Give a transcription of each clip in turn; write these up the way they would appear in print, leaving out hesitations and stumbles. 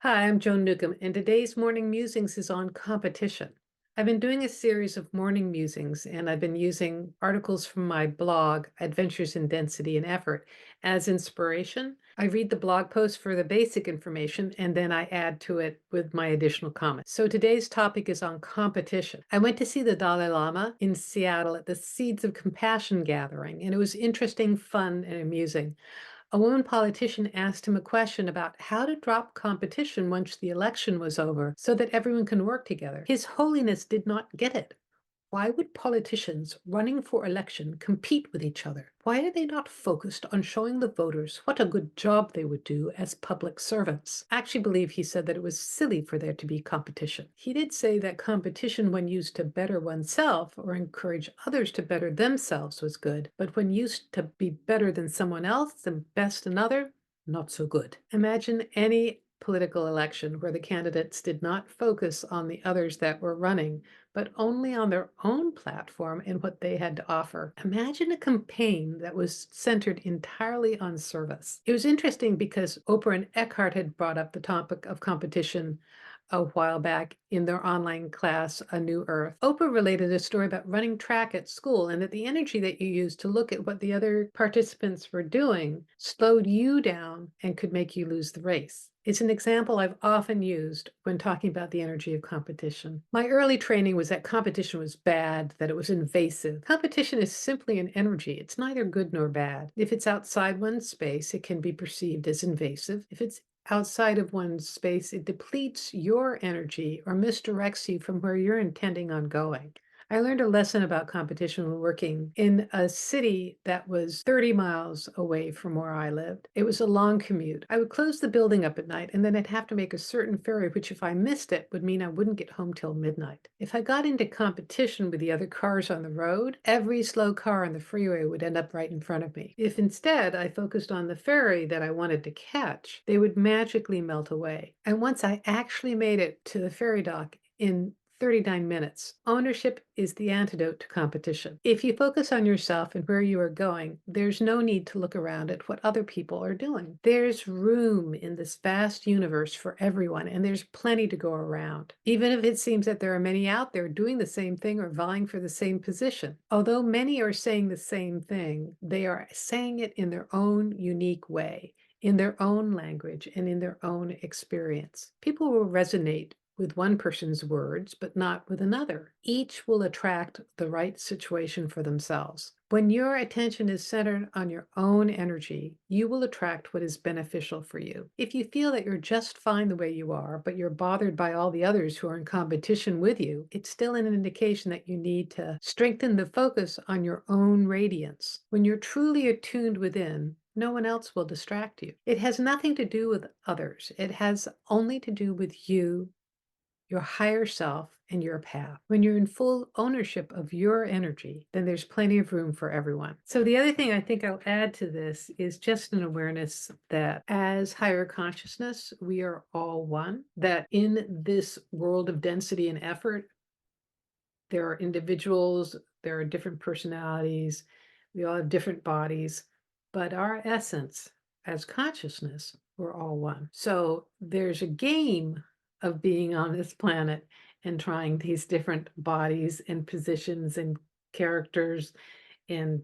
Hi, I'm Joan Newcomb, and today's morning musings is on competition. I've been doing a series of morning musings, and I've been using articles from my blog, Adventures in Density and Effort, as inspiration. I read the blog post for the basic information, and then I add to it with my additional comments. So today's topic is on competition. I went to see the Dalai Lama in Seattle at the Seeds of Compassion gathering, and it was interesting, fun, and amusing. A woman politician asked him a question about how to drop competition once the election was over so that everyone can work together. His Holiness did not get it. Why would politicians running for election compete with each other? Why are they not focused on showing the voters what a good job they would do as public servants? I actually believe he said that it was silly for there to be competition. He did say that competition, when used to better oneself or encourage others to better themselves, was good, but when used to be better than someone else and best another, not so good. Imagine any political election where the candidates did not focus on the others that were running, but only on their own platform and what they had to offer. Imagine a campaign that was centered entirely on service. It was interesting because Oprah and Eckhart had brought up the topic of competition a while back in their online class, A New Earth. Oprah related a story about running track at school and that the energy that you used to look at what the other participants were doing slowed you down and could make you lose the race. It's an example I've often used when talking about the energy of competition. My early training was that competition was bad, that it was invasive. Competition is simply an energy. It's neither good nor bad. If it's outside one's space, it can be perceived as invasive. If it's outside of one's space, it depletes your energy or misdirects you from where you're intending on going. I learned a lesson about competition when working in a city that was 30 miles away from where I lived. It was a long commute. I would close the building up at night and then I'd have to make a certain ferry, which if I missed it would mean I wouldn't get home till midnight. If I got into competition with the other cars on the road, every slow car on the freeway would end up right in front of me. If instead I focused on the ferry that I wanted to catch, they would magically melt away. And once I actually made it to the ferry dock in 39 minutes. Ownership is the antidote to competition. If you focus on yourself and where you are going, there's no need to look around at what other people are doing. There's room in this vast universe for everyone, and there's plenty to go around. Even if it seems that there are many out there doing the same thing or vying for the same position. Although many are saying the same thing, they are saying it in their own unique way, in their own language, and in their own experience. People will resonate with one person's words, but not with another. Each will attract the right situation for themselves. When your attention is centered on your own energy, you will attract what is beneficial for you. If you feel that you're just fine the way you are, but you're bothered by all the others who are in competition with you, it's still an indication that you need to strengthen the focus on your own radiance. When you're truly attuned within, no one else will distract you. It has nothing to do with others. It has only to do with you, your higher self, and your path. When you're in full ownership of your energy, then there's plenty of room for everyone. So the other thing I think I'll add to this is just an awareness that as higher consciousness, we are all one, that in this world of density and effort, there are individuals, there are different personalities, we all have different bodies, but our essence as consciousness, we're all one. So there's a game of being on this planet and trying these different bodies and positions and characters and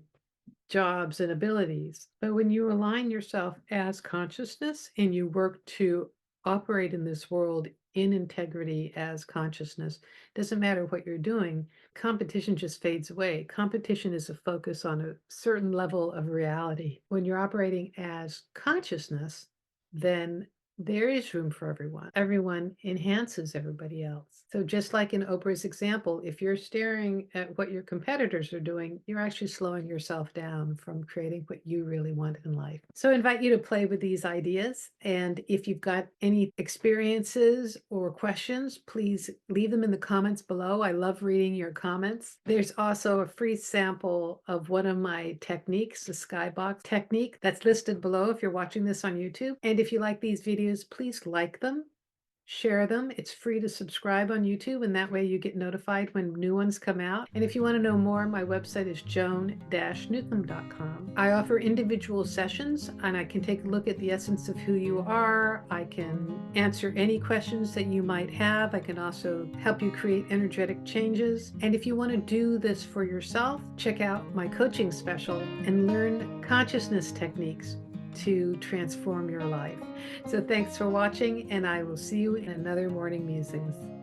jobs and abilities. But when you align yourself as consciousness and you work to operate in this world in integrity as consciousness, doesn't matter what you're doing, competition just fades away. Competition is a focus on a certain level of reality. When you're operating as consciousness, then there is room for everyone. Everyone enhances everybody else. So just like in Oprah's example, if you're staring at what your competitors are doing, you're actually slowing yourself down from creating what you really want in life. So I invite you to play with these ideas. And if you've got any experiences or questions, please leave them in the comments below. I love reading your comments. There's also a free sample of one of my techniques, the skybox technique, that's listed below if you're watching this on YouTube. And if you like these videos, please like them Share them. It's free to subscribe on YouTube, and that way you get notified when new ones come out. And if you want to know more, my website is joan-newcomb.com. I offer individual sessions, and I can take a look at the essence of who you are. I can answer any questions that you might have. I can also help you create energetic changes. And if you want to do this for yourself, check out my coaching special and learn consciousness techniques to transform your life. So thanks for watching, and I will see you in another Morning Musings.